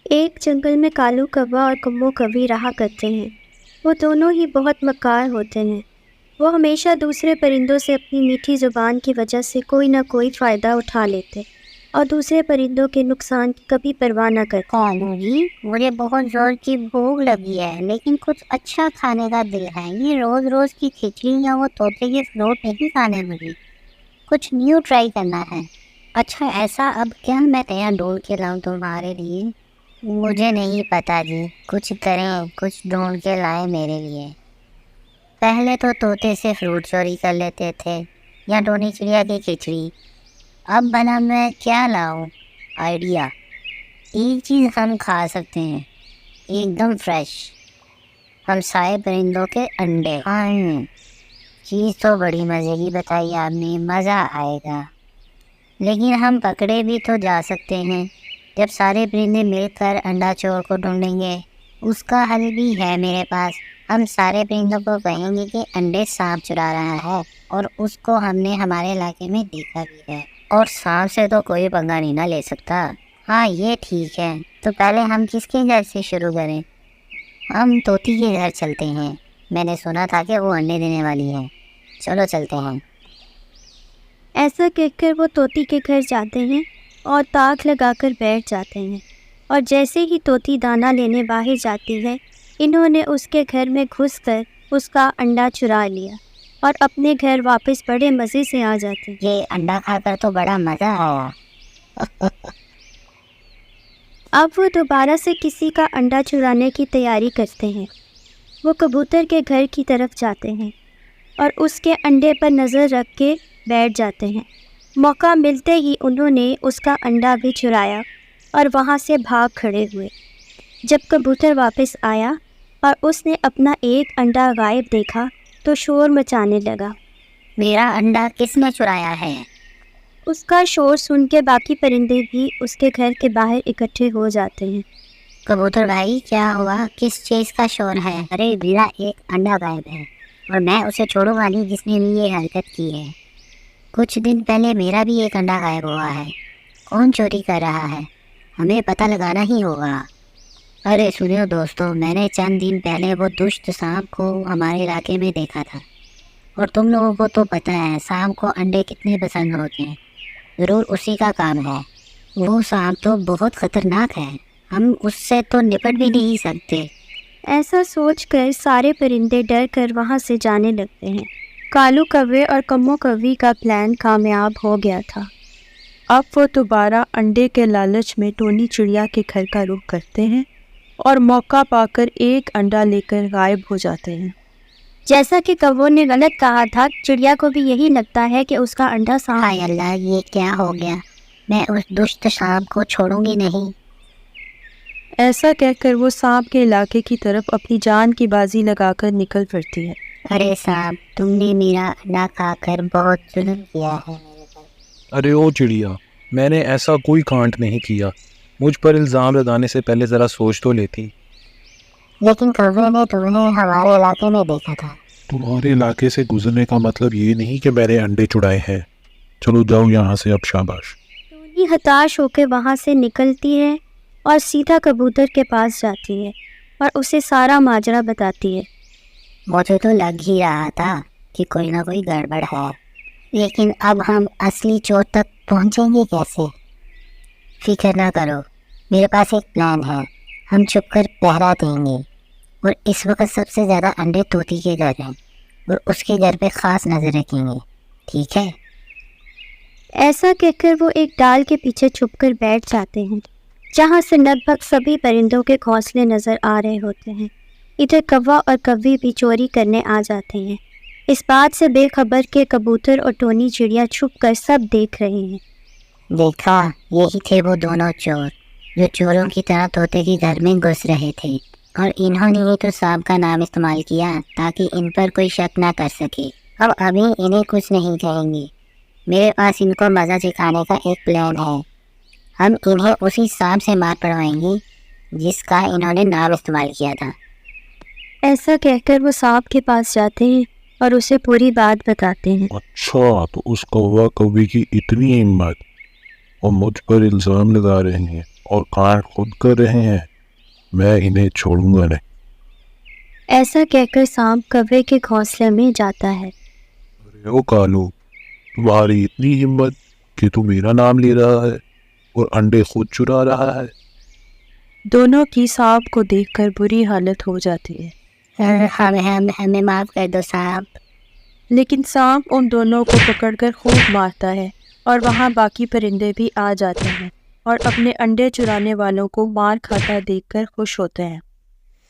ایک جنگل میں کالو کوا اور کمو کوی رہا کرتے ہیں۔ وہ دونوں ہی بہت مکار ہوتے ہیں۔ وہ ہمیشہ دوسرے پرندوں سے اپنی میٹھی زبان کی وجہ سے کوئی نہ کوئی فائدہ اٹھا لیتے اور دوسرے پرندوں کے نقصان کی کبھی پرواہ نہ کرتے۔ کالو جی، مجھے بہت زور کی بھوک لگی ہے، لیکن کچھ اچھا کھانے کا دل ہے۔ یہ روز روز کی کھچڑی یا وہ طوطے کے فروٹ نہیں کھانے مجھے، کچھ نیو ٹرائی کرنا ہے۔ اچھا ایسا، اب کیا میں نیا ڈھونڈ کے لاؤں تمہارے لیے؟ مجھے نہیں پتا جی، کچھ کریں، کچھ ڈھونڈ کے لائیں میرے لیے۔ پہلے تو طوطے سے فروٹ چوری کر لیتے تھے یا ٹونی چڑیا کی کھچڑی، اب بنا میں کیا لاؤں؟ آئیڈیا، ایک چیز ہم کھا سکتے ہیں ایک دم فریش، ہمسائے پرندوں کے انڈے۔ چیز تو بڑی مزے کی بتائی آپ نے، مزہ آئے گا۔ لیکن ہم پکڑے بھی تو جا سکتے ہیں، جب سارے پرندے مل کر انڈا چور کو ڈھونڈیں گے۔ اس کا حل بھی ہے میرے پاس۔ ہم سارے پرندوں کو کہیں گے کہ انڈے سانپ چرا رہا ہے، اور اس کو ہم نے ہمارے علاقے میں دیکھا بھی ہے، اور سانپ سے تو کوئی پنگا نہیں نہ لے سکتا۔ ہاں یہ ٹھیک ہے، تو پہلے ہم کس کے گھر سے شروع کریں؟ ہم طوطی کے گھر چلتے ہیں، میں نے سنا تھا کہ وہ انڈے دینے والی ہے، چلو چلتے ہیں۔ ایسا کہہ کر وہ طوطی کے گھر جاتے ہیں اور تاک لگا کر بیٹھ جاتے ہیں، اور جیسے ہی طوطی دانہ لینے باہر جاتی ہے، انہوں نے اس کے گھر میں گھس کر اس کا انڈا چرا لیا اور اپنے گھر واپس بڑے مزے سے آ جاتے ہیں۔ یہ انڈا کھا کر تو بڑا مزہ آیا۔ اب وہ دوبارہ سے کسی کا انڈا چرانے کی تیاری کرتے ہیں۔ وہ کبوتر کے گھر کی طرف جاتے ہیں اور اس کے انڈے پر نظر رکھ کے بیٹھ جاتے ہیں۔ موقع ملتے ہی انہوں نے اس کا انڈا بھی چرایا اور وہاں سے بھاگ کھڑے ہوئے۔ جب کبوتر واپس آیا اور اس نے اپنا ایک انڈا غائب دیکھا تو شور مچانے لگا۔ میرا انڈا کس نے چرایا ہے؟ اس کا شور سن کے باقی پرندے بھی اس کے گھر کے باہر اکٹھے ہو جاتے ہیں۔ کبوتر بھائی کیا ہوا؟ کس چیز کا شور ہے؟ ارے میرا ایک انڈا غائب ہے، اور میں اسے چھوڑوں گا نہیں جس نے بھی یہ حرکت کی ہے۔ کچھ دن پہلے میرا بھی ایک انڈا غائب ہوا ہے، کون چوری کر رہا ہے؟ ہمیں پتہ لگانا ہی ہوگا۔ ارے سنو دوستو، میں نے چند دن پہلے وہ دشت سانپ کو ہمارے علاقے میں دیکھا تھا، اور تم لوگوں کو تو پتہ ہے سانپ کو انڈے کتنے پسند ہوتے ہیں، ضرور اسی کا کام ہے۔ وہ سانپ تو بہت خطرناک ہے، ہم اس سے تو نپٹ بھی نہیں سکتے۔ ایسا سوچ کر سارے پرندے ڈر کر وہاں سے جانے لگتے ہیں۔ کالو کوے اور کمو کوی کا پلان کامیاب ہو گیا تھا۔ اب وہ دوبارہ انڈے کے لالچ میں ٹونی چڑیا کے گھر کا رخ کرتے ہیں اور موقع پا کر ایک انڈا لے کر غائب ہو جاتے ہیں۔ جیسا کہ کووں نے غلط کہا تھا، چڑیا کو بھی یہی لگتا ہے کہ اس کا انڈا سانپ۔ ہائے اللہ، یہ کیا ہو گیا؟ میں اس دشت سانپ کو چھوڑوں گی نہیں۔ ایسا کہہ کر وہ سانپ کے علاقے کی طرف اپنی جان کی بازی لگا کر نکل پڑتی ہے۔ ارے سانپ، تم نے میرا انڈا کھا کر بہت ظلم کیا ہے میرے پر۔ ارے او چڑیا، میں نے ایسا کوئی کانٹ نہیں کیا، مجھ پر الزام لگانے سے پہلے ذرا سوچ تو لیتی۔ لیکن کوے نے تمہیں ہمارے علاقے میں دیکھا تھا۔ تمہارے علاقے سے گزرنے کا مطلب یہ نہیں کہ میں نے انڈے چڑائے ہیں۔ چلو جاؤ یہاں سے، اب شاباش۔ ٹونی ہتاش ہو کے وہاں سے نکلتی ہے اور سیدھا کبوتر کے پاس جاتی ہے اور اسے سارا ماجرا بتاتی ہے۔ مجھے تو لگ ہی رہا تھا کہ کوئی نہ کوئی گڑبڑ ہے، لیکن اب ہم اصلی چور تک پہنچیں گے کیسے؟ فکر نہ کرو، میرے پاس ایک پلان ہے۔ ہم چھپ کر پہرا دیں گے، اور اس وقت سب سے زیادہ انڈے طوطی کے گھر ہیں، اور اس کے گھر پہ خاص نظر رکھیں گے، ٹھیک ہے؟ ایسا کہہ کر وہ ایک ڈال کے پیچھے چھپ کر بیٹھ جاتے ہیں، جہاں سے لگ بھگ سبھی پرندوں کے گھونسلے نظر آ رہے ہوتے ہیں۔ ادھر کوا اور کوی بھی چوری کرنے آ جاتے ہیں، اس بات سے بے خبر کہ کبوتر اور ٹونی چڑیا چھپ کر سب دیکھ رہے ہیں۔ دیکھا، یہی تھے وہ دونوں چور جو چوروں کی طرح طوطے کے گھر میں گھس رہے تھے، اور انہوں نے ہی تو سانپ کا نام استعمال کیا تاکہ ان پر کوئی شک نہ کر سکے۔ اب ابھی انہیں کچھ نہیں کہیں گے، میرے پاس ان کو مزہ سکھانے کا ایک پلان ہے۔ ہم انہیں اسی سانپ سے مار پڑوائیں گے جس کا انہوں نے نام استعمال کیا تھا۔ ایسا کہہ کر وہ سانپ کے پاس جاتے ہیں اور اسے پوری بات بتاتے ہیں۔ اچھا، تو اس کوا کوی کی اتنی ہمت، اور مجھ پر الزام لگا رہے ہیں، اور کان خود کر رہے ہیں، میں انہیں چھوڑوں گا نہیں۔ ایسا کہہ کر سانپ کوے کے گھونسلے میں جاتا ہے۔ ارے او کالو، تمہاری اتنی ہمت کہ تو میرا نام لے رہا ہے اور انڈے خود چرا رہا ہے۔ دونوں کی سانپ کو دیکھ کر بری حالت ہو جاتی ہے، ہمیں معاف کر دو سانپ۔ لیکن سانپ ان دونوں کو پکڑ کر خوب مارتا ہے اور وہاں باقی پرندے بھی آ جاتے ہیں اور اپنے انڈے چرانے والوں کو مار کھاتا دیکھ کر خوش ہوتے ہیں۔